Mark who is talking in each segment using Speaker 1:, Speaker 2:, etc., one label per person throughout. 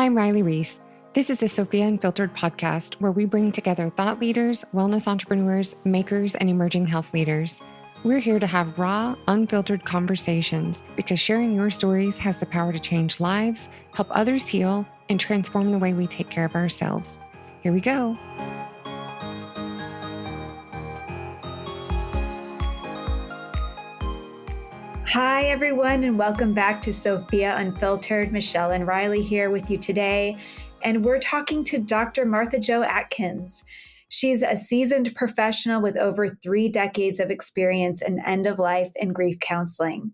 Speaker 1: I'm Riley Reese. This is the Sophia Unfiltered podcast where we bring together thought leaders, wellness entrepreneurs, makers, and emerging health leaders. We're here to have raw, unfiltered conversations because sharing your stories has the power to change lives, help others heal, and transform the way we take care of ourselves. Here we go.
Speaker 2: Hi, everyone, and welcome back to Sophia Unfiltered. Michelle and Riley here with you today, and we're talking to Dr. Martha Jo Atkins. She's a seasoned professional with over 3 decades of experience in end-of-life and grief counseling.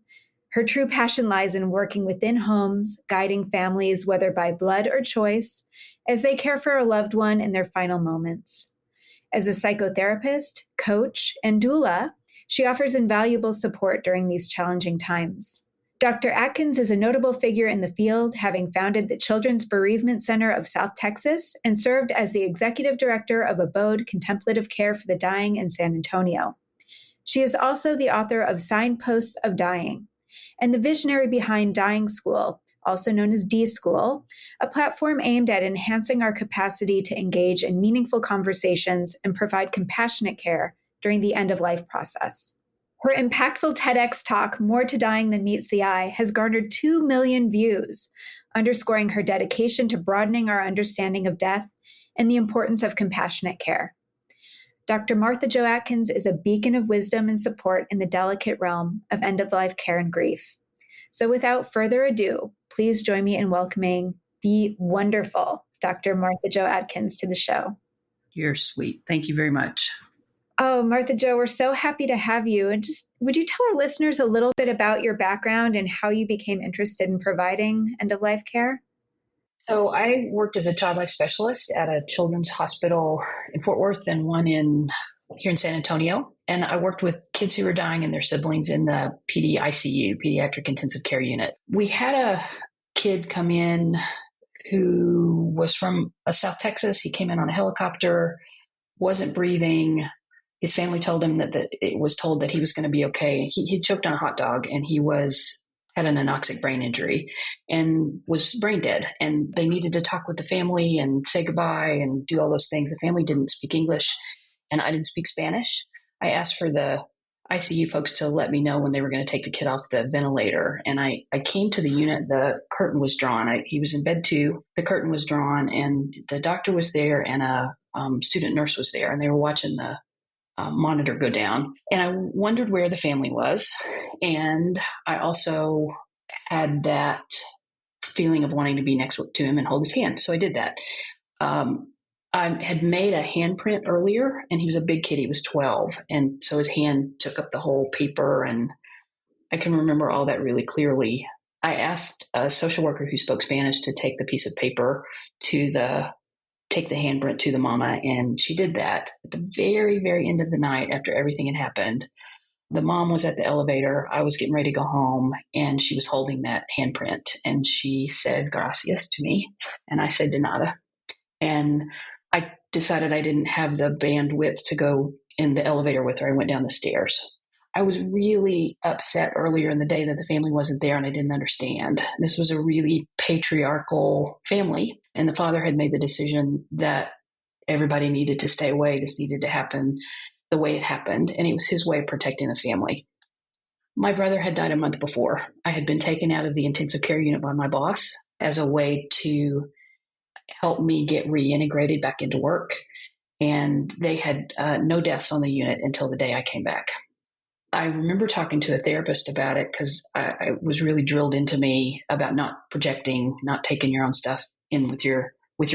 Speaker 2: Her true passion lies in working within homes, guiding families, whether by blood or choice, as they care for a loved one in their final moments. As a psychotherapist, coach, and doula, she offers invaluable support during these challenging times. Dr. Atkins is a notable figure in the field, having founded the Children's Bereavement Center of South Texas and served as the executive director of Abode Contemplative Care for the Dying in San Antonio. She is also the author of Signposts of Dying and the visionary behind Dying School, also known as D School, a platform aimed at enhancing our capacity to engage in meaningful conversations and provide compassionate care during the end-of-life process. Her impactful TEDx talk, More to Dying Than Meets the Eye, has garnered 2 million views, underscoring her dedication to broadening our understanding of death and the importance of compassionate care. Dr. Martha Jo Atkins is a beacon of wisdom and support in the delicate realm of end-of-life care and grief. So without further ado, please join me in welcoming the wonderful Dr. Martha Jo Atkins to the show.
Speaker 3: You're sweet. Thank you very much.
Speaker 2: Oh, Martha Jo, we're so happy to have you. And just would you tell our listeners a little bit about your background and how you became interested in providing end-of-life care?
Speaker 3: So I worked as a child life specialist at a children's hospital in Fort Worth and one here in San Antonio. And I worked with kids who were dying and their siblings in the PD ICU, Pediatric Intensive Care Unit. We had a kid come in who was from South Texas. He came in on a helicopter, wasn't breathing. His family told him that it was told that he was going to be okay. He choked on a hot dog and he had an anoxic brain injury and was brain dead. And they needed to talk with the family and say goodbye and do all those things. The family didn't speak English and I didn't speak Spanish. I asked for the ICU folks to let me know when they were going to take the kid off the ventilator. And I came to the unit, the curtain was drawn. He was in bed 2, the curtain was drawn and the doctor was there and a student nurse was there and they were watching the monitor go down. And I wondered where the family was. And I also had that feeling of wanting to be next to him and hold his hand. So I did that. I had made a handprint earlier and he was a big kid. He was 12. And so his hand took up the whole paper and I can remember all that really clearly. I asked a social worker who spoke Spanish to take the piece of paper take the handprint to the mama, and she did that. At the very, very end of the night, after everything had happened, the mom was at the elevator. I was getting ready to go home, and she was holding that handprint, and she said gracias to me, and I said de nada. And I decided I didn't have the bandwidth to go in the elevator with her. I went down the stairs. I was really upset earlier in the day that the family wasn't there and I didn't understand. This was a really patriarchal family and the father had made the decision that everybody needed to stay away. This needed to happen the way it happened. And it was his way of protecting the family. My brother had died a month before. I had been taken out of the intensive care unit by my boss as a way to help me get reintegrated back into work. And they had no deaths on the unit until the day I came back. I remember talking to a therapist about it because I was really drilled into me about not projecting, not taking your own stuff in with your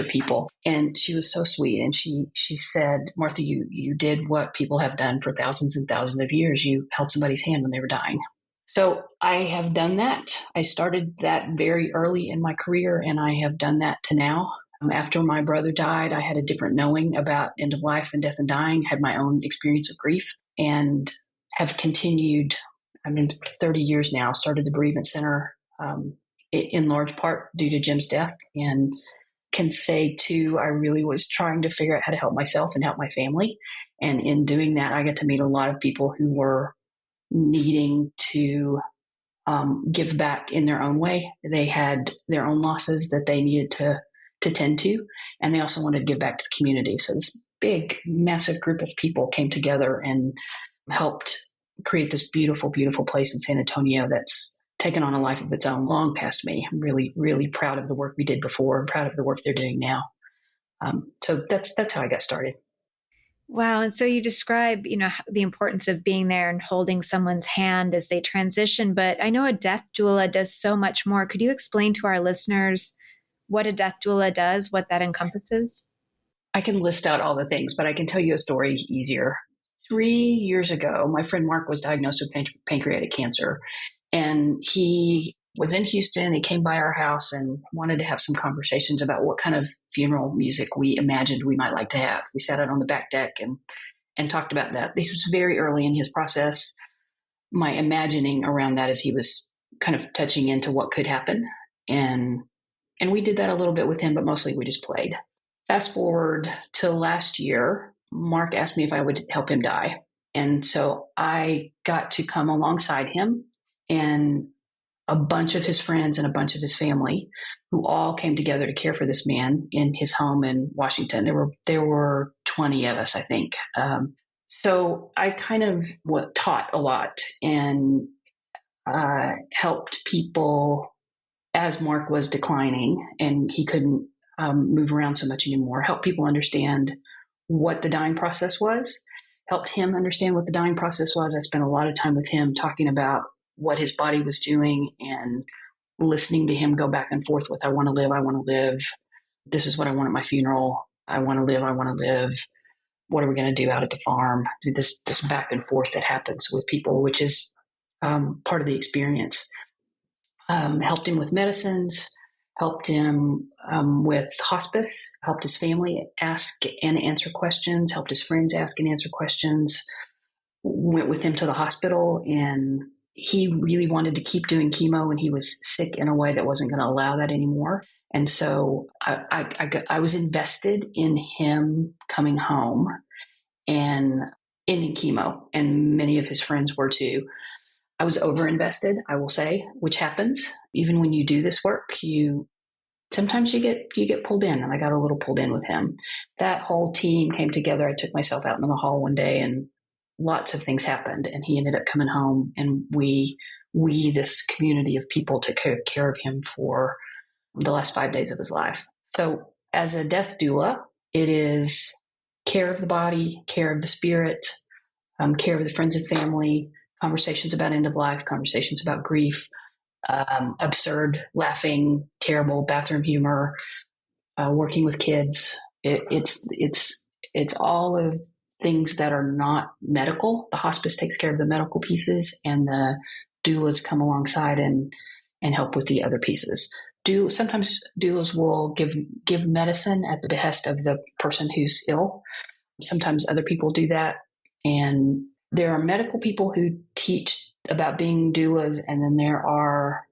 Speaker 3: people. And she was so sweet. And she said, Martha, you did what people have done for thousands and thousands of years. You held somebody's hand when they were dying. So I have done that. I started that very early in my career and I have done that to now. After my brother died, I had a different knowing about end of life and death and dying, had my own experience of grief and have continued. I'm in 30 years now, started the bereavement center in large part due to Jim's death and can say too, I really was trying to figure out how to help myself and help my family. And in doing that, I got to meet a lot of people who were needing to give back in their own way. They had their own losses that they needed to to tend to. And they also wanted to give back to the community. So this big, massive group of people came together and helped create this beautiful, beautiful place in San Antonio that's taken on a life of its own long past me. I'm really, really proud of the work we did before and proud of the work they're doing now. So that's how I got started.
Speaker 2: Wow. And so you describe, the importance of being there and holding someone's hand as they transition. But I know a death doula does so much more. Could you explain to our listeners what a death doula does, what that encompasses?
Speaker 3: I can list out all the things, but I can tell you a story easier. 3 years ago, my friend Mark was diagnosed with pancreatic cancer, and he was in Houston. He came by our house and wanted to have some conversations about what kind of funeral music we imagined we might like to have. We sat out on the back deck and talked about that. This was very early in his process. My imagining around that as he was kind of touching into what could happen. And we did that a little bit with him, but mostly we just played. Fast forward to last year, Mark asked me if I would help him die. And so I got to come alongside him and a bunch of his friends and a bunch of his family who all came together to care for this man in his home in Washington. There were 20 of us, I think. So I kind of taught a lot and helped people as Mark was declining and he couldn't move around so much anymore, help people understand what the dying process was, helped him understand what the dying process was. I spent a lot of time with him talking about what his body was doing and listening to him go back and forth with, I want to live, I want to live. This is what I want at my funeral. I want to live, I want to live. What are we going to do out at the farm? Do this back and forth that happens with people, which is part of the experience. Helped him with medicines, helped him with hospice, helped his family ask and answer questions, helped his friends ask and answer questions, went with him to the hospital, and he really wanted to keep doing chemo, and he was sick in a way that wasn't going to allow that anymore. And so I was invested in him coming home and ending chemo, and many of his friends were too. I was overinvested, I will say, which happens even when you do this work. Sometimes you get pulled in, and I got a little pulled in with him. That whole team came together. I took myself out in the hall one day, and lots of things happened. And he ended up coming home, and we this community of people took care of him for the last 5 days of his life. So, as a death doula, it is care of the body, care of the spirit, care of the friends and family, conversations about end of life, conversations about grief, absurd, laughing, terrible bathroom humor, working with kids. It's all of things that are not medical. The hospice takes care of the medical pieces, and the doulas come alongside and help with the other pieces. Sometimes doulas will give medicine at the behest of the person who's ill. Sometimes other people do that, and there are medical people who teach about being doulas, and then there are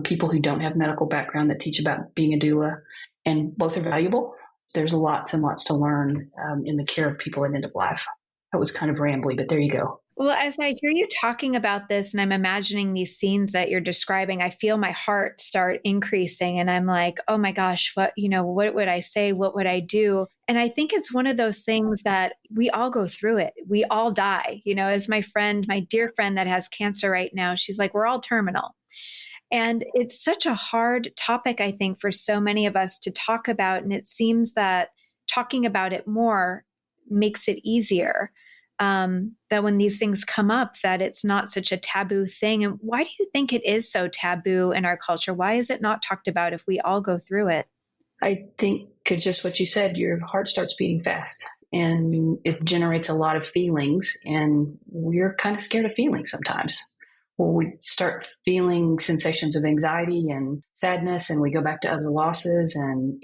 Speaker 3: people who don't have medical background that teach about being a doula, and both are valuable. There's lots and lots to learn in the care of people at end of life. That was kind of rambly, but there you go.
Speaker 2: Well, as I hear you talking about this and I'm imagining these scenes that you're describing, I feel my heart start increasing, and I'm like, oh my gosh, what would I say? What would I do? And I think it's one of those things that we all go through it. We all die. As my dear friend that has cancer right now, she's like, we're all terminal. And it's such a hard topic, I think, for so many of us to talk about. And it seems that talking about it more makes it easier. That when these things come up, that it's not such a taboo thing. And why do you think it is so taboo in our culture? Why is it not talked about if we all go through it?
Speaker 3: I think just what you said, your heart starts beating fast and it generates a lot of feelings, and we're kind of scared of feelings sometimes. Well, we start feeling sensations of anxiety and sadness, and we go back to other losses, and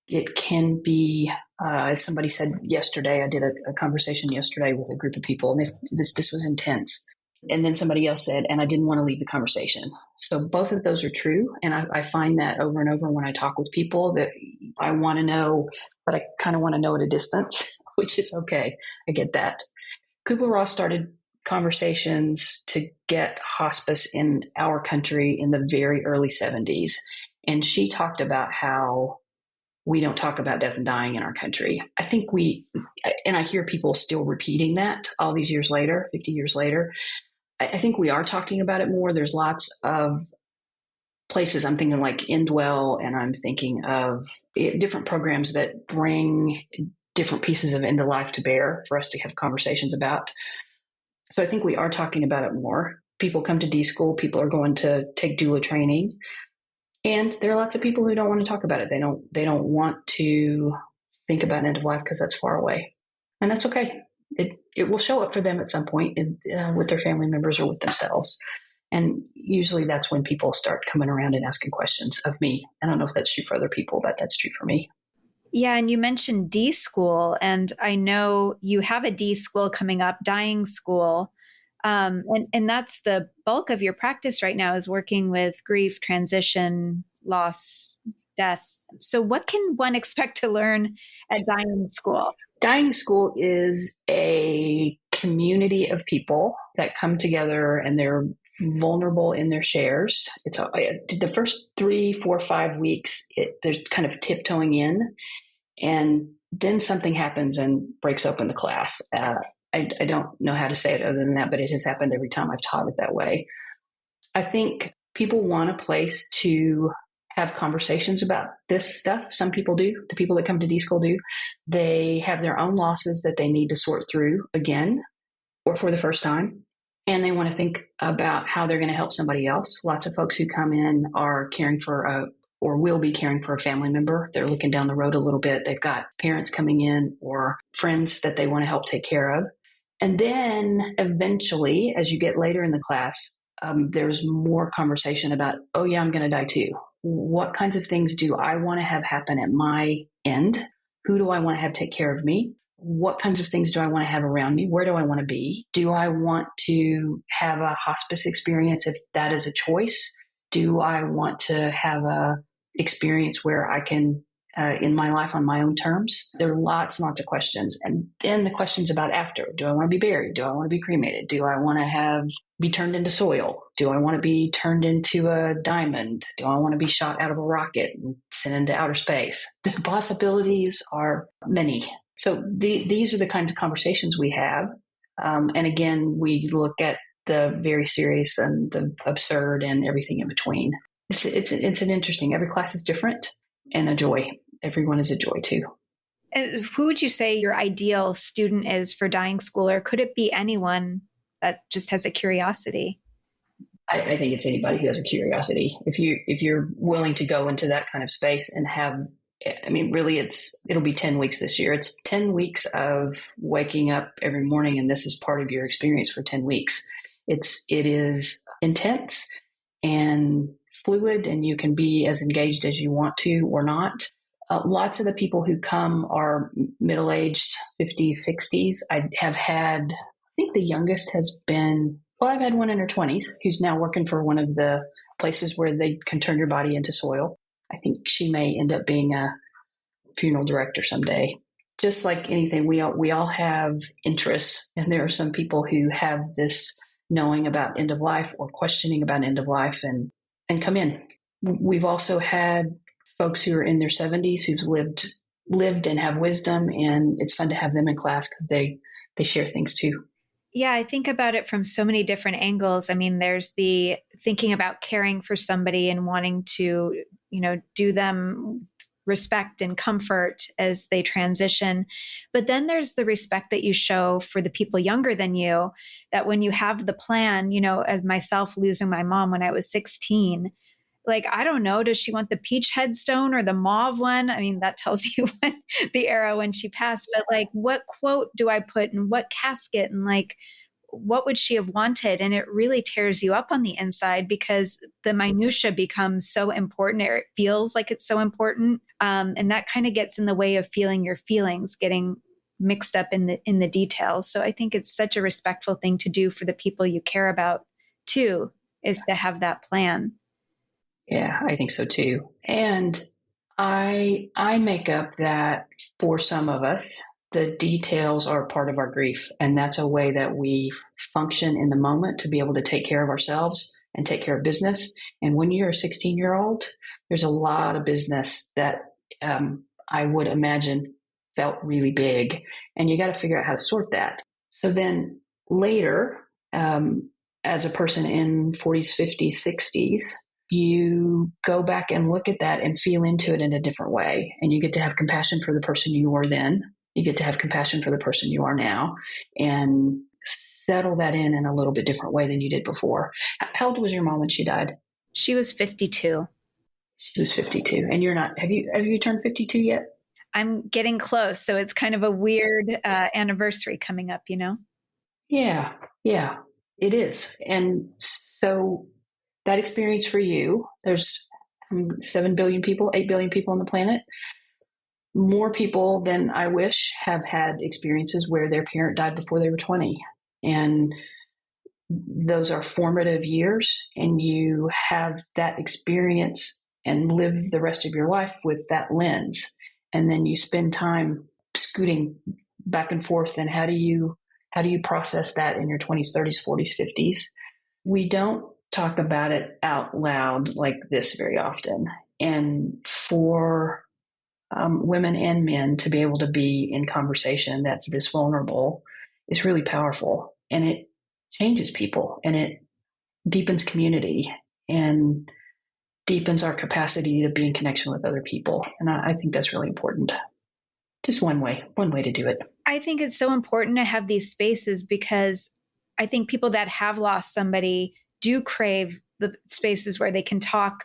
Speaker 3: it can be, as somebody said yesterday, I did a conversation yesterday with a group of people, and this was intense. And then somebody else said, and I didn't want to leave the conversation. So both of those are true. And I find that over and over when I talk with people that I want to know, but I kind of want to know at a distance, which is okay. I get that. Kubler-Ross started conversations to get hospice in our country in the very early 70s. And she talked about how we don't talk about death and dying in our country. I think and I hear people still repeating that all these years later, 50 years later. I think we are talking about it more. There's lots of places. I'm thinking like Indwell, and I'm thinking of different programs that bring different pieces of end of life to bear for us to have conversations about. So I think we are talking about it more. People come to D school, people are going to take doula training, and there are lots of people who don't want to talk about it. They don't want to think about end of life because that's far away, and that's okay. It will show up for them at some point with their family members or with themselves. And usually that's when people start coming around and asking questions of me. I don't know if that's true for other people, but that's true for me.
Speaker 2: Yeah, and you mentioned D school, and I know you have a D school coming up, dying school. And that's the bulk of your practice right now, is working with grief, transition, loss, death. So what can one expect to learn at dying school?
Speaker 3: Dying school is a community of people that come together, and they're vulnerable in their shares. It's the first 3, 4, 5 weeks, they're kind of tiptoeing in, and then something happens and breaks open the class. I don't know how to say it other than that, but it has happened every time I've taught it that way. I think people want a place to have conversations about this stuff. Some people do. The people that come to D school do. They have their own losses that they need to sort through again or for the first time. And they want to think about how they're going to help somebody else. Lots of folks who come in are caring for or will be caring for a family member. They're looking down the road a little bit. They've got parents coming in or friends that they want to help take care of. And then eventually, as you get later in the class, there's more conversation about, oh yeah, I'm going to die too. What kinds of things do I want to have happen at my end? Who do I want to have take care of me? What kinds of things do I want to have around me? Where do I want to be? Do I want to have a hospice experience if that is a choice? Do I want to have a experience where I can, in my life on my own terms? There are lots and lots of questions. And then the questions about after. Do I want to be buried? Do I want to be cremated? Do I want to be turned into soil? Do I want to be turned into a diamond? Do I want to be shot out of a rocket and sent into outer space? The possibilities are many. So these are the kinds of conversations we have. And again, we look at the very serious and the absurd and everything in between. It's an interesting, every class is different and a joy. Everyone is a joy too.
Speaker 2: Who would you say your ideal student is for dying school, or could it be anyone that just has a curiosity?
Speaker 3: I think it's anybody who has a curiosity. If you're willing to go into that kind of space and have, I mean, really it'll be 10 weeks this year. It's 10 weeks of waking up every morning, and this is part of your experience for 10 weeks. It is intense and fluid, and you can be as engaged as you want to or not. Lots of the people who come are middle-aged, 50s, 60s. I think the youngest has been, I've had one in her 20s who's now working for one of the places where they can turn your body into soil. I think she may end up being a funeral director someday. Just like anything, we all have interests, and there are some people who have this knowing about end of life or questioning about end of life and come in. We've also had folks who are in their 70s who've lived and have wisdom, and it's fun to have them in class because they share things too.
Speaker 2: Yeah, I think about it from so many different angles. I mean, there's the thinking about caring for somebody and wanting to, do them respect and comfort as they transition. But then there's the respect that you show for the people younger than you, that when you have the plan, of myself losing my mom when I was 16, like, I don't know, does she want the peach headstone or the mauve one? I mean, that tells you the era when she passed, but like, what quote do I put in what casket, and like, what would she have wanted? And it really tears you up on the inside because the minutia becomes so important, or it feels like it's so important. And that kind of gets in the way of feeling your feelings, getting mixed up in the details. So I think it's such a respectful thing to do for the people you care about too, is to have that plan.
Speaker 3: Yeah, I think so too. And I make up that for some of us, the details are part of our grief. And that's a way that we function in the moment to be able to take care of ourselves and take care of business. And when you're a 16-year-old, there's a lot of business that I would imagine felt really big. And you got to figure out how to sort that. So then later, as a person in 40s, 50s, 60s, you go back and look at that and feel into it in a different way. And you get to have compassion for the person you were then. You get to have compassion for the person you are now and settle that in a little bit different way than you did before. How old was your mom when she died?
Speaker 2: She was 52.
Speaker 3: She was 52. And you're not, have you turned 52 yet?
Speaker 2: I'm getting close. So it's kind of a weird anniversary coming up, you know?
Speaker 3: Yeah, it is. And so that experience for you, there's 7 billion people, 8 billion people on the planet. More people than I wish have had experiences where their parent died before they were 20. And those are formative years, and you have that experience and live the rest of your life with that lens. And then you spend time scooting back and forth. And how do you process that in your 20s, 30s, 40s, 50s? We don't talk about it out loud like this very often. And for women and men to be able to be in conversation that's this vulnerable is really powerful. And it changes people, and it deepens community and deepens our capacity to be in connection with other people. And I think that's really important. Just one way to do it.
Speaker 2: I think it's so important to have these spaces because I think people that have lost somebody do crave the spaces where they can talk.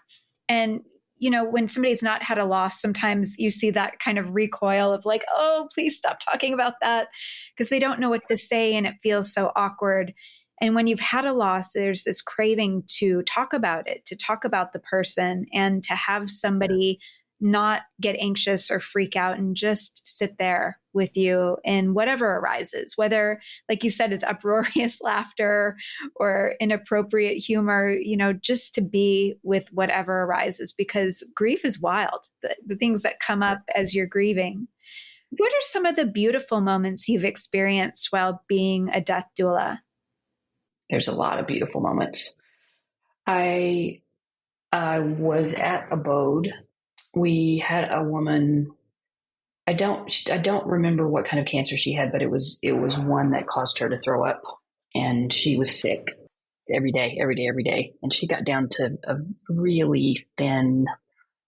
Speaker 2: And, you know, when somebody's not had a loss, sometimes you see that kind of recoil of like, oh, please stop talking about that, because they don't know what to say and it feels so awkward. And when you've had a loss, there's this craving to talk about it, to talk about the person, and to have somebody not get anxious or freak out and just sit there with you in whatever arises, whether, like you said, it's uproarious laughter or inappropriate humor, you know, just to be with whatever arises, because grief is wild, the things that come up as you're grieving. What are some of the beautiful moments you've experienced while being a death doula?
Speaker 3: There's a lot of beautiful moments. I was at Abode. We had a woman. I don't remember what kind of cancer she had, but it was one that caused her to throw up, and she was sick every day. And she got down to a really thin,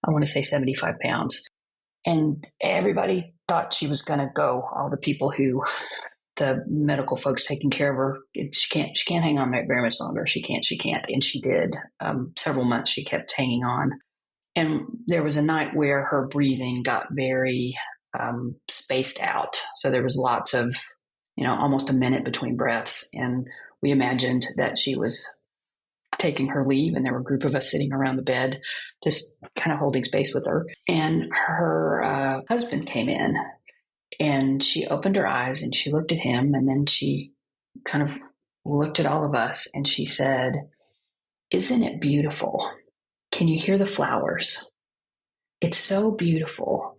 Speaker 3: I want to say 75 pounds. And everybody thought she was going to go. All the people the medical folks taking care of her, she can't hang on very much longer. She can't. And she did. Several months she kept hanging on. And there was a night where her breathing got very spaced out. So there was lots of, almost a minute between breaths. And we imagined that she was taking her leave, and there were a group of us sitting around the bed, just kind of holding space with her. And her husband came in, and she opened her eyes and she looked at him, and then she kind of looked at all of us and she said, "Isn't it beautiful? Can you hear the flowers? It's so beautiful."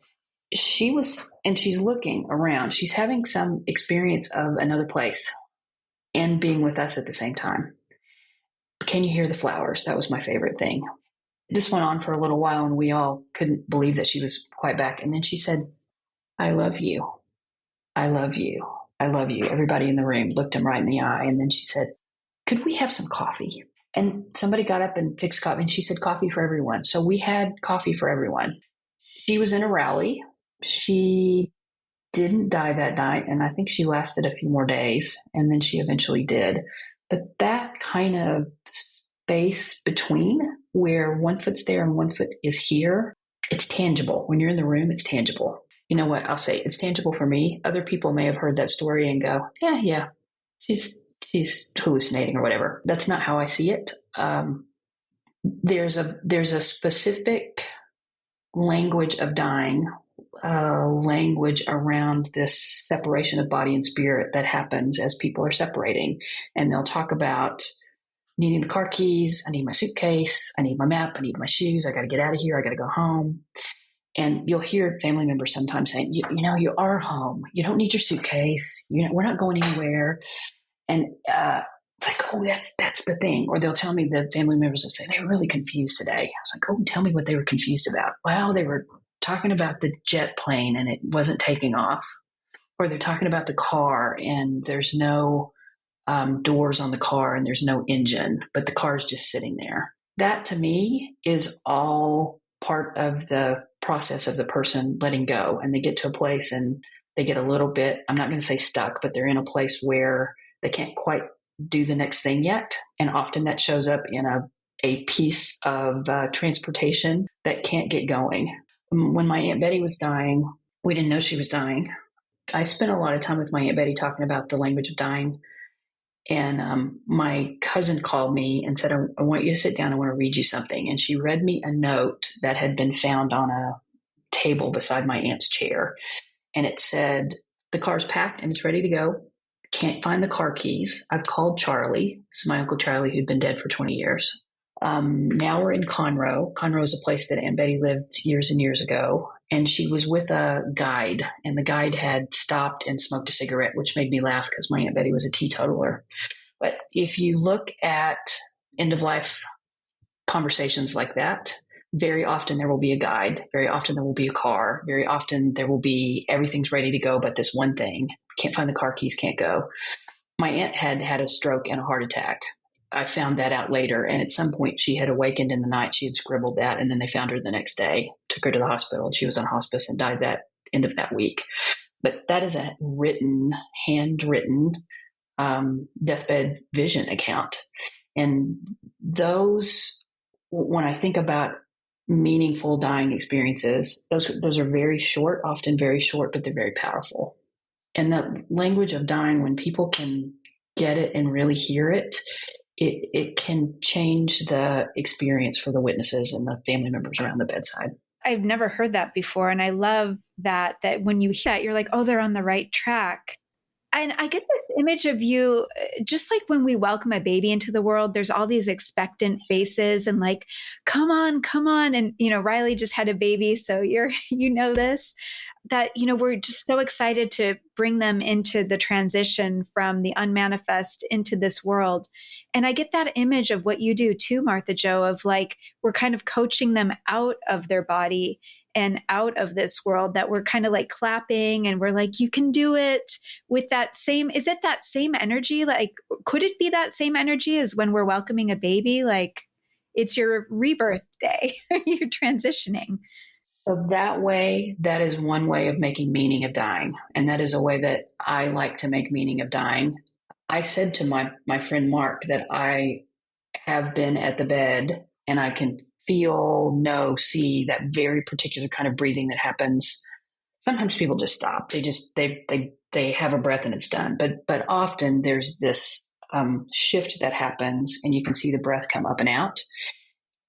Speaker 3: She's looking around. She's having some experience of another place and being with us at the same time. "Can you hear the flowers?" That was my favorite thing. This went on for a little while, and we all couldn't believe that she was quite back. And then she said, "I love you. I love you. I love you." Everybody in the room looked him right in the eye. And then she said, "Could we have some coffee?" And somebody got up and fixed coffee. And she said, "Coffee for everyone." So we had coffee for everyone. She was in a rally. She didn't die that night, and I think she lasted a few more days, and then she eventually did. But that kind of space between where one foot's there and one foot is here, it's tangible. When you're in the room, it's tangible. You know what? I'll say it's tangible for me. Other people may have heard that story and go, yeah, she's hallucinating or whatever. That's not how I see it. There's a specific language of dying, language around this separation of body and spirit that happens as people are separating. And they'll talk about needing the car keys. I need my suitcase. I need my map. I need my shoes. I got to get out of here. I got to go home. And you'll hear family members sometimes saying, you are home. You don't need your suitcase. We're not going anywhere. And it's like, oh, that's the thing. Or they'll tell me, the family members will say, they were really confused today. I was like, oh, tell me what they were confused about. Well, they were talking about the jet plane and it wasn't taking off, or they're talking about the car and there's no doors on the car and there's no engine, but the car is just sitting there. That to me is all part of the process of the person letting go. And they get to a place and they get a little bit, I'm not going to say stuck, but they're in a place where they can't quite do the next thing yet. And often that shows up in a piece of transportation that can't get going. When my Aunt Betty was dying, we didn't know she was dying. I spent a lot of time with my Aunt Betty talking about the language of dying. And my cousin called me and said, I want you to sit down. I want to read you something. And she read me a note that had been found on a table beside my aunt's chair. And it said, the car's packed and it's ready to go. Can't find the car keys. I've called Charlie. It's my Uncle Charlie, who'd been dead for 20 years. Now we're in Conroe. Conroe is a place that Aunt Betty lived years and years ago. And she was with a guide, and the guide had stopped and smoked a cigarette, which made me laugh because my Aunt Betty was a teetotaler. But if you look at end of life conversations like that, very often there will be a guide. Very often there will be a car. Very often there will be everything's ready to go, but this one thing, can't find the car keys, can't go. My aunt had had a stroke and a heart attack. I found that out later. And at some point she had awakened in the night. She had scribbled that. And then they found her the next day, took her to the hospital, and she was on hospice and died that end of that week. But that is a handwritten deathbed vision account. And those, when I think about meaningful dying experiences, those are very short, often very short, but they're very powerful. And that language of dying, when people can get it and really hear it, it can change the experience for the witnesses and the family members around the bedside.
Speaker 2: I've never heard that before. And I love that when you hear that, you're like, oh, they're on the right track. And I get this image of you, just like when we welcome a baby into the world, there's all these expectant faces and like, come on, come on. And, Riley just had a baby. So this, that, we're just so excited to bring them into the transition from the unmanifest into this world. And I get that image of what you do too, Martha Jo, of like, we're kind of coaching them out of their body and out of this world, that we're kind of like clapping and we're like, you can do it with that same, is it that same energy? Like, could it be that same energy as when we're welcoming a baby? Like, it's your rebirth day, you're transitioning.
Speaker 3: So that is one way of making meaning of dying. And that is a way that I like to make meaning of dying. I said to my friend Mark that I have been at the bed and I can feel, know, see that very particular kind of breathing that happens. Sometimes people just stop. They have a breath and it's done. But often there's this shift that happens and you can see the breath come up and out.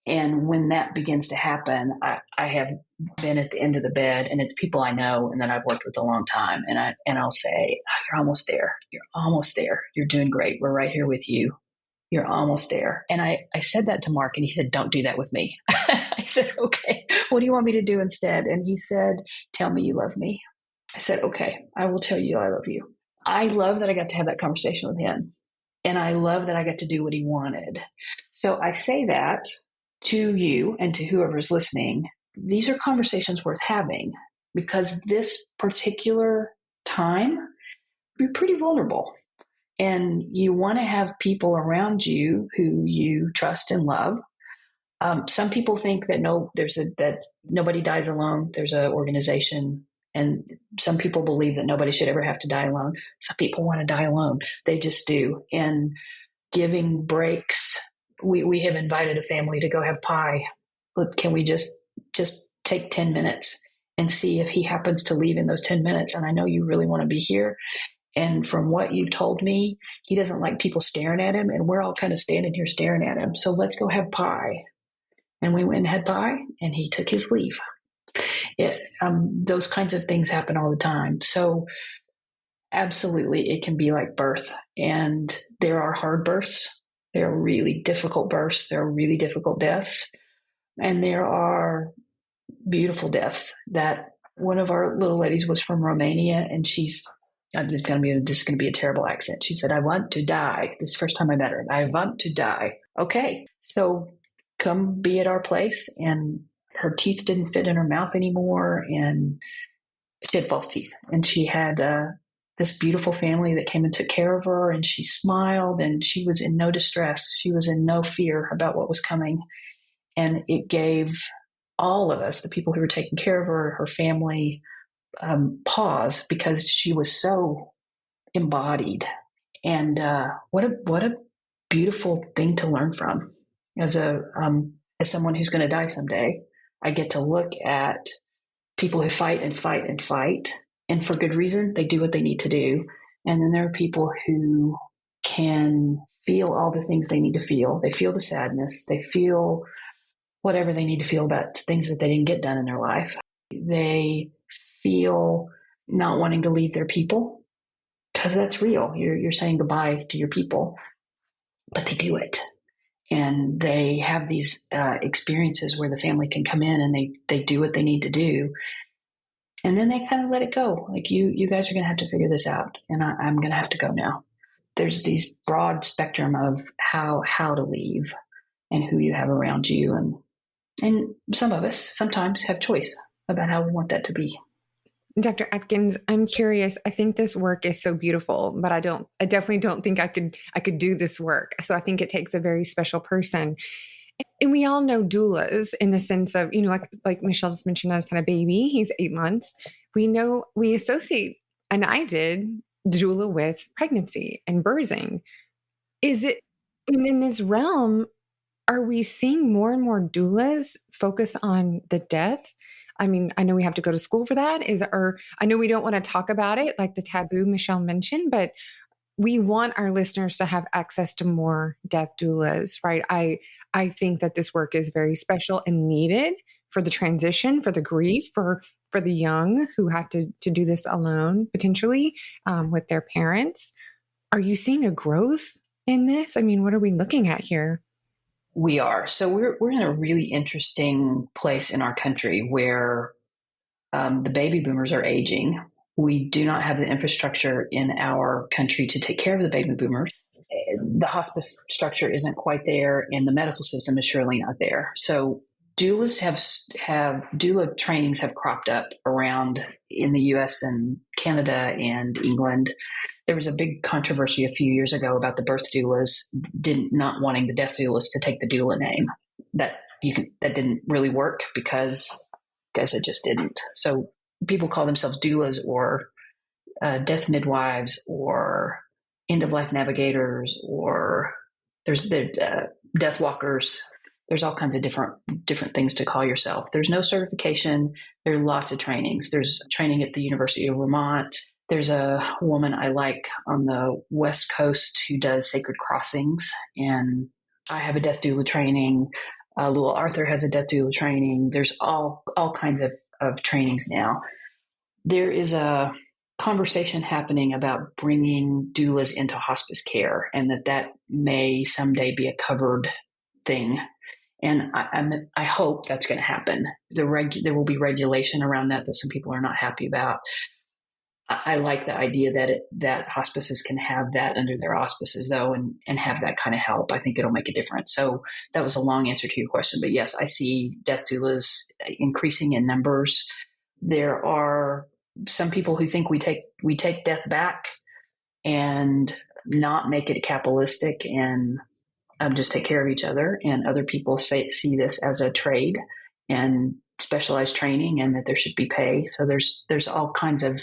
Speaker 3: And when that begins to happen, I have been at the end of the bed, and it's people I know and that I've worked with a long time. And I'll say, oh, you're almost there. You're almost there. You're doing great. We're right here with you. You're almost there. And I said that to Mark, and he said, don't do that with me. I said, okay, what do you want me to do instead? And he said, tell me you love me. I said, okay, I will tell you I love you. I love that I got to have that conversation with him. And I love that I got to do what he wanted. So I say that to you and to whoever's listening. These are conversations worth having, because this particular time, you're pretty vulnerable. And you want to have people around you who you trust and love. Some people think that that nobody dies alone. There's an organization, and some people believe that nobody should ever have to die alone. Some people want to die alone. They just do. And giving breaks. We have invited a family to go have pie. But can we just take 10 minutes and see if he happens to leave in those 10 minutes? And I know you really want to be here. And from what you've told me, he doesn't like people staring at him, and we're all kind of standing here staring at him. So let's go have pie. And we went and had pie, and he took his leave. Those kinds of things happen all the time. So absolutely, it can be like birth. And there are hard births. There are really difficult births. There are really difficult deaths. And there are beautiful deaths. That one of our little ladies was from Romania, and this is going to be a terrible accent. She said, I want to die. This is the first time I met her. I want to die. Okay, so come be at our place and her teeth didn't fit in her mouth anymore, and she had false teeth. And she had this beautiful family that came and took care of her, and she smiled, and she was in no distress. She was in no fear about what was coming. And it gave all of us, the people who were taking care of her, her family, pause, because she was so embodied. And what a beautiful thing to learn from. As someone who's going to die someday, I get to look at people who fight and fight and fight, and for good reason. They do what they need to do. And then there are people who can feel all the things they need to feel. They feel the sadness. They feel whatever they need to feel about things that they didn't get done in their life. They feel not wanting to leave their people, because that's real. You're saying goodbye to your people, but they do it. And they have these experiences where the family can come in and they do what they need to do. And then they kind of let it go. Like, you guys are going to have to figure this out. And I'm going to have to go now. There's these broad spectrum of how to leave and who you have around you. And some of us sometimes have choice about how we want that to be.
Speaker 1: Dr. Atkins, I'm curious. I think this work is so beautiful, but I definitely don't think I could do this work. So I think it takes a very special person. And we all know doulas in the sense of, like Michelle just mentioned, I just had a baby. He's 8 months. We associate, and I did, doula with pregnancy and birthing. Is it in this realm? Are we seeing more and more doulas focus on the death? I mean, I know we have to go to school for that. I know we don't want to talk about it, like the taboo Michelle mentioned, but we want our listeners to have access to more death doulas, right? I think that this work is very special and needed for the transition, for the grief, for the young who have to do this alone, potentially, with their parents. Are you seeing a growth in this? I mean, what are we looking at here?
Speaker 3: We are. So we're in a really interesting place in our country where the baby boomers are aging. We do not have the infrastructure in our country to take care of the baby boomers. The hospice structure isn't quite there, and the medical system is surely not there. So doulas have doula trainings have cropped up around in the U.S. and Canada and England. There was a big controversy a few years ago about the birth doulas not wanting the death doulas to take the doula name. That didn't really work because it just didn't. So people call themselves doulas or death midwives or end of life navigators, or there's the death walkers. There's all kinds of different things to call yourself. There's no certification. There are lots of trainings. There's training at the University of Vermont. There's a woman I like on the West Coast who does sacred crossings, and I have a death doula training. Lula Arthur has a death doula training. There's all kinds of trainings now. There is a conversation happening about bringing doulas into hospice care, and that may someday be a covered thing. And I hope that's going to happen. There will be regulation around that some people are not happy about. I like the idea that hospices can have that under their auspices, though, and have that kind of help. I think it'll make a difference. So that was a long answer to your question. But yes, I see death doulas increasing in numbers. There are some people who think we take death back and not make it capitalistic and just take care of each other. And other people see this as a trade and specialized training, and that there should be pay. So there's all kinds of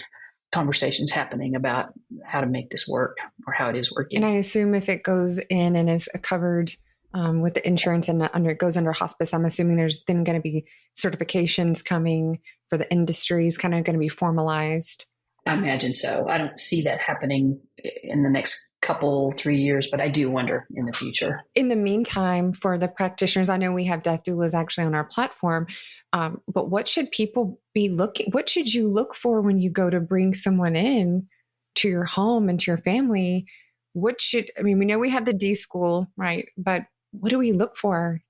Speaker 3: conversations happening about how to make this work, or how it is working.
Speaker 1: And I assume if it goes in and is covered with the insurance and it goes under hospice, I'm assuming there's then going to be certifications coming for the industries, kind of going to be formalized.
Speaker 3: I imagine so. I don't see that happening in the next 3 years, but I do wonder in the future.
Speaker 1: In the meantime, for the practitioners, I know we have death doulas actually on our platform, but what should people be what should you look for when you go to bring someone in to your home and to your family? We know we have the D school, right? But what do we look for?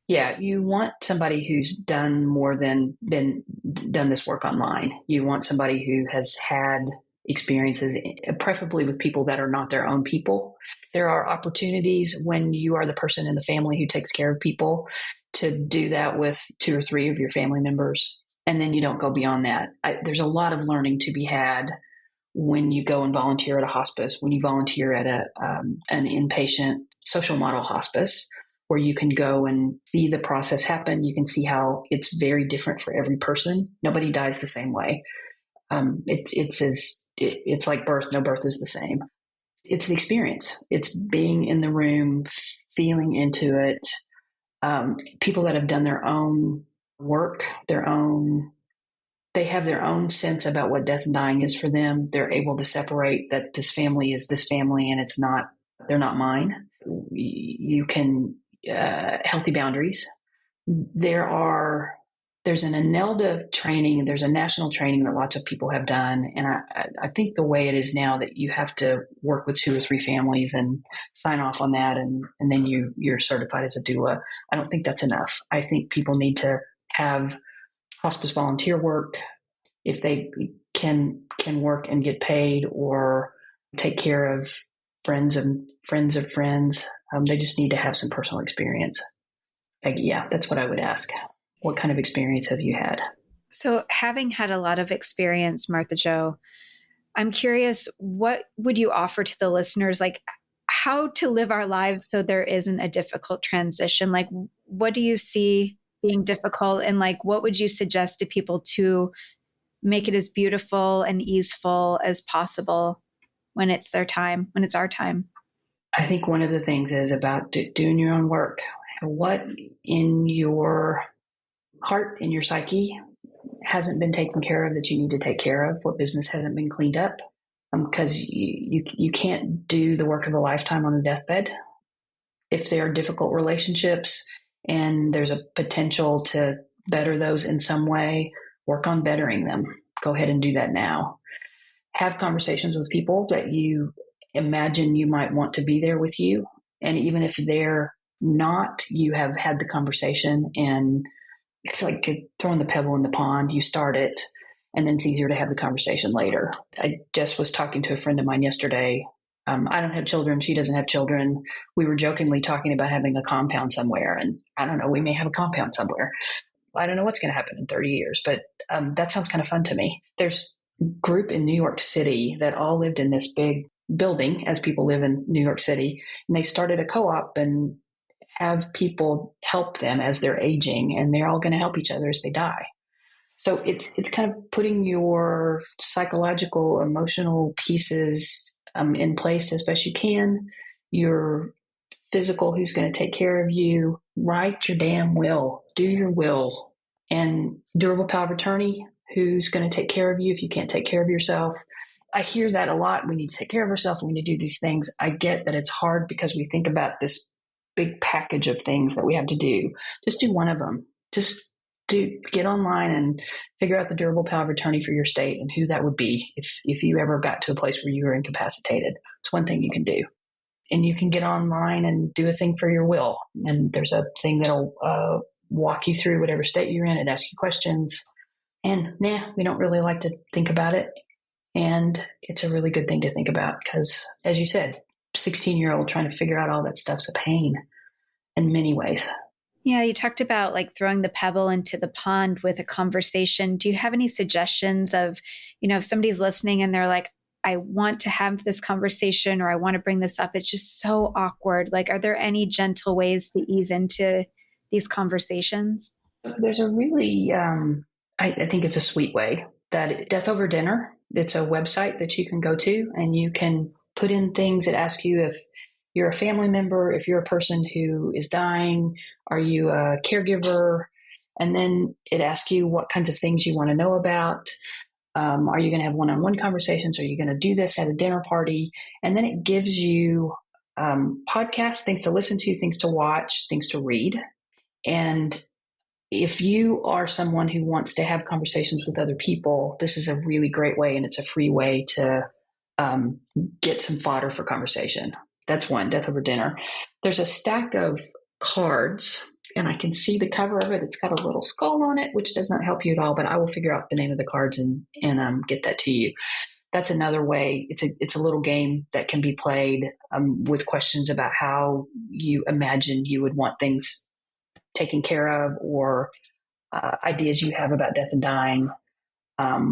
Speaker 3: Yeah, you want somebody who's done more than done this work online. You want somebody who has had experiences, preferably with people that are not their own people. There are opportunities when you are the person in the family who takes care of people to do that with 2 or 3 of your family members. And then you don't go beyond that. There's a lot of learning to be had when you go and volunteer at a hospice, when you volunteer at an inpatient social model hospice, where you can go and see the process happen. You can see how it's very different for every person. Nobody dies the same way. It's like birth. No birth is the same. It's the experience. It's being in the room, feeling into it. People that have done their own work, they have their own sense about what death and dying is for them. They're able to separate that this family is this family and they're not mine. You can, healthy boundaries. There's an ANELDA training. There's a national training that lots of people have done. And I think the way it is now that you have to work with 2 or 3 families and sign off on that. And then you're certified as a doula. I don't think that's enough. I think people need to have hospice volunteer work if they can work and get paid, or take care of friends and friends of friends. They just need to have some personal experience. Yeah, that's what I would ask. What kind of experience have you had?
Speaker 2: So, having had a lot of experience, Martha Jo, I'm curious, what would you offer to the listeners, like how to live our lives so there isn't a difficult transition? Like, what do you see being difficult? And like, what would you suggest to people to make it as beautiful and easeful as possible when it's their time, when it's our time?
Speaker 3: I think one of the things is about doing your own work. What in your heart, in your psyche, hasn't been taken care of that you need to take care of? What business hasn't been cleaned up? Because you can't do the work of a lifetime on a deathbed. If there are difficult relationships and there's a potential to better those in some way, work on bettering them. Go ahead and do that now. Have conversations with people that you imagine you might want to be there with you. And even if they're not, you have had the conversation, and it's like throwing the pebble in the pond. You start it, and then it's easier to have the conversation later. I just was talking to a friend of mine yesterday. I don't have children. She doesn't have children. We were jokingly talking about having a compound somewhere, and I don't know, we may have a compound somewhere. I don't know what's going to happen in 30 years, but that sounds kind of fun to me. There's a group in New York City that all lived in this big building, as people live in New York City, and they started a co-op and have people help them as they're aging, and they're all going to help each other as they die. So it's kind of putting your psychological, emotional pieces in place as best you can. Your physical, who's going to take care of you. Write your damn will. Do your will. And durable power of attorney, who's going to take care of you if you can't take care of yourself. I hear that a lot. We need to take care of ourselves. We need to do these things. I get that it's hard because we think about this big package of things that we have to do. Just do one of them. Just get online and figure out the durable power of attorney for your state and who that would be if you ever got to a place where you were incapacitated. It's one thing you can do. And you can get online and do a thing for your will. And there's a thing that'll walk you through whatever state you're in and ask you questions. And we don't really like to think about it. And it's a really good thing to think about because, as you said, 16-year-old trying to figure out all that stuff's a pain in many ways.
Speaker 2: Yeah, you talked about like throwing the pebble into the pond with a conversation. Do you have any suggestions of, if somebody's listening and they're like, I want to have this conversation or I want to bring this up, it's just so awkward. Like, are there any gentle ways to ease into these conversations?
Speaker 3: There's a really, I think it's a sweet way, that Death Over Dinner. It's a website that you can go to and you can put in things that ask you if you're a family member, if you're a person who is dying, are you a caregiver? And then it asks you what kinds of things you want to know about. Are you going to have one-on-one conversations? Are you going to do this at a dinner party? And then it gives you podcasts, things to listen to, things to watch, things to read. And if you are someone who wants to have conversations with other people, this is a really great way, and it's a free way to get some fodder for conversation. That's one, Death Over Dinner. There's a stack of cards, and I can see the cover of it. It's got a little skull on it, which does not help you at all, but I will figure out the name of the cards and get that to you. that's another way. It's a little game that can be played with questions about how you imagine you would want things taken care of, or ideas you have about death and dying,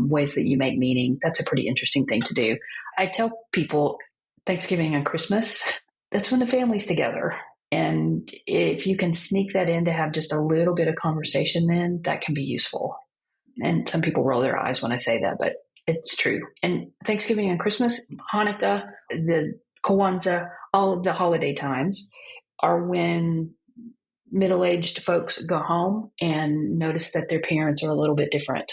Speaker 3: ways that you make meaning. That's a pretty interesting thing to do. I tell people Thanksgiving and Christmas, that's when the family's together. And if you can sneak that in to have just a little bit of conversation, then that can be useful. And some people roll their eyes when I say that, but it's true. And Thanksgiving and Christmas, Hanukkah, the Kwanzaa, all of the holiday times are when middle-aged folks go home and notice that their parents are a little bit different.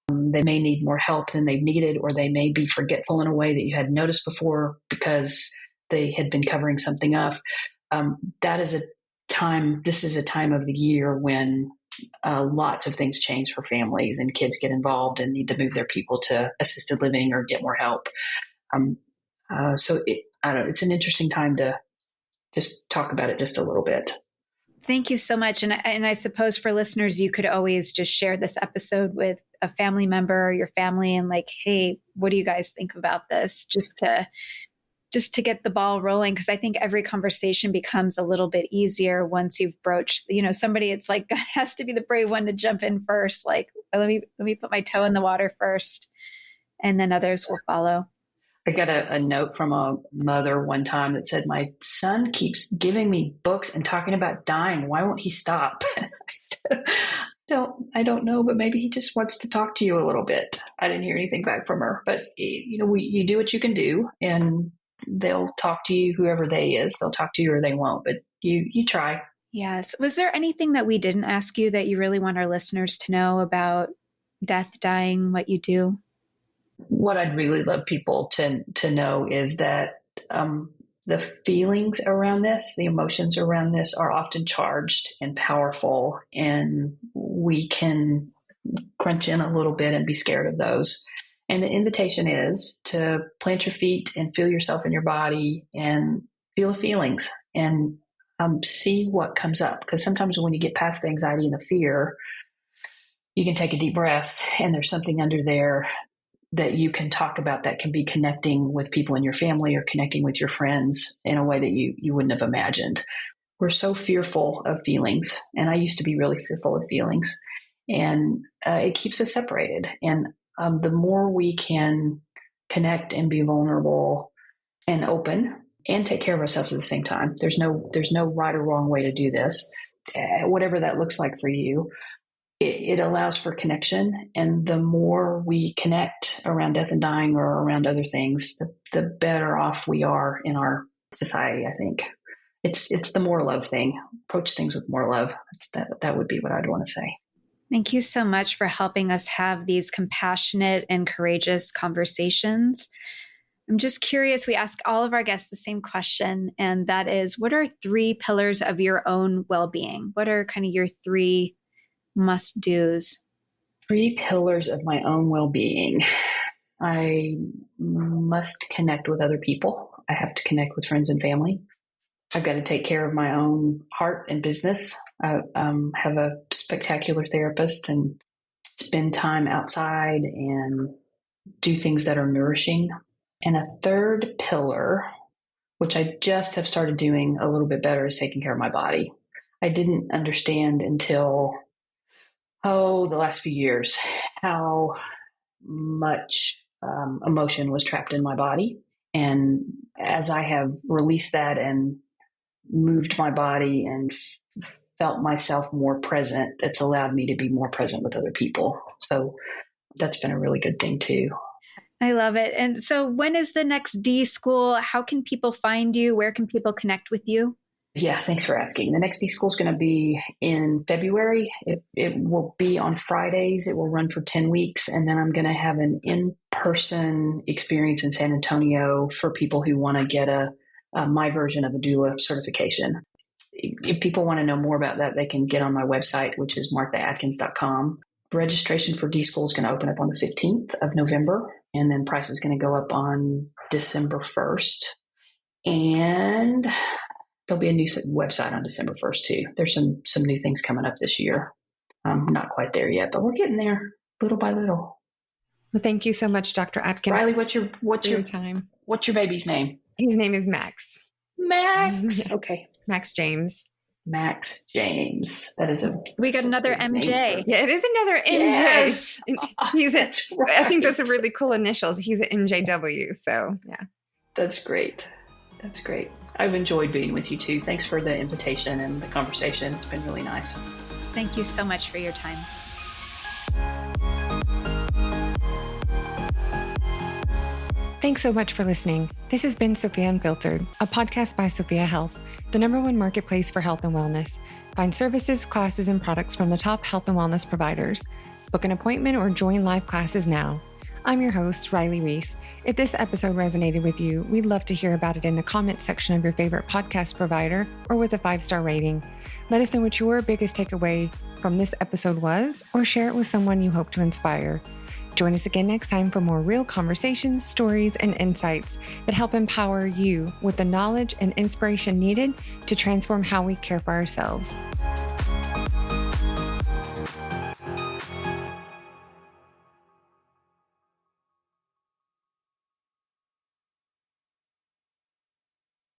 Speaker 3: They may need more help than they've needed, or they may be forgetful in a way that you hadn't noticed before because they had been covering something up. This is a time of the year when lots of things change for families, and kids get involved and need to move their people to assisted living or get more help. It's an interesting time to just talk about it just a little bit.
Speaker 2: Thank you so much. And I suppose for listeners, you could always just share this episode with a family member or your family and like, hey, what do you guys think about this? Just to get the ball rolling. Cause I think every conversation becomes a little bit easier once you've broached, somebody, it's like, has to be the brave one to jump in first. Like, let me put my toe in the water first, and then others will follow.
Speaker 3: I got a note from a mother one time that said, my son keeps giving me books and talking about dying. Why won't he stop? I don't know, but maybe he just wants to talk to you a little bit. I didn't hear anything back from her, but you do what you can do, and they'll talk to you, whoever they is. They'll talk to you or they won't, but you try.
Speaker 2: Yes. Was there anything that we didn't ask you that you really want our listeners to know about death, dying, what you do?
Speaker 3: What I'd really love people to know is that the feelings around this, the emotions around this are often charged and powerful, and we can crunch in a little bit and be scared of those. And the invitation is to plant your feet and feel yourself in your body and feel the feelings and see what comes up. Because sometimes when you get past the anxiety and the fear, you can take a deep breath and there's something under there that you can talk about that can be connecting with people in your family or connecting with your friends in a way that you wouldn't have imagined. We're so fearful of feelings, and I used to be really fearful of feelings, and it keeps us separated. And the more we can connect and be vulnerable and open and take care of ourselves at the same time, there's no right or wrong way to do this. Whatever that looks like for you, it allows for connection. And the more we connect around death and dying or around other things, the better off we are in our society, I think. It's the more love thing. Approach things with more love. That would be what I'd want to say.
Speaker 2: Thank you so much for helping us have these compassionate and courageous conversations. I'm just curious, we ask all of our guests the same question, and that is, what are 3 pillars of your own well-being? What are kind of your 3 must-dos?
Speaker 3: 3 pillars of my own well-being. I must connect with other people. I have to connect with friends and family. I've got to take care of my own heart and business. I have a spectacular therapist and spend time outside and do things that are nourishing. And a 3rd pillar, which I just have started doing a little bit better, is taking care of my body. I didn't understand until the last few years how much emotion was trapped in my body. And as I have released that and moved my body and felt myself more present, it's allowed me to be more present with other people. So that's been a really good thing too.
Speaker 2: I love it. And so when is the next D School? How can people find you? Where can people connect with you?
Speaker 3: Yeah, thanks for asking. The next D School is going to be in February. It will be on Fridays. It will run for 10 weeks. And then I'm going to have an in-person experience in San Antonio for people who want to get my version of a doula certification. If people want to know more about that, they can get on my website, which is marthaatkins.com. Registration for D School is going to open up on the 15th of November, and then price is going to go up on December 1st. And there'll be a new website on December 1st too. There's some new things coming up this year. I'm not quite there yet, but we're getting there little by little.
Speaker 1: Well, thank you so much, Dr. Atkins.
Speaker 3: Riley, what's your
Speaker 1: time?
Speaker 3: What's your baby's name?
Speaker 1: His name is Max.
Speaker 3: Max. Okay.
Speaker 1: Max James.
Speaker 3: Max James. That is
Speaker 2: we got another MJ.
Speaker 1: Yeah, it is another MJ.
Speaker 3: Yes.
Speaker 1: That's right. I think those are really cool initials. He's an MJW. So yeah.
Speaker 3: That's great. I've enjoyed being with you too. Thanks for the invitation and the conversation. It's been really nice.
Speaker 2: Thank you so much for your time.
Speaker 1: Thanks so much for listening. This has been Sophia Unfiltered, a podcast by Sophia Health, the #1 marketplace for health and wellness. Find services, classes, and products from the top health and wellness providers. Book an appointment or join live classes now. I'm your host, Riley Reese. If this episode resonated with you, we'd love to hear about it in the comments section of your favorite podcast provider or with a 5-star rating. Let us know what your biggest takeaway from this episode was, or share it with someone you hope to inspire. Join us again next time for more real conversations, stories, and insights that help empower you with the knowledge and inspiration needed to transform how we care for ourselves.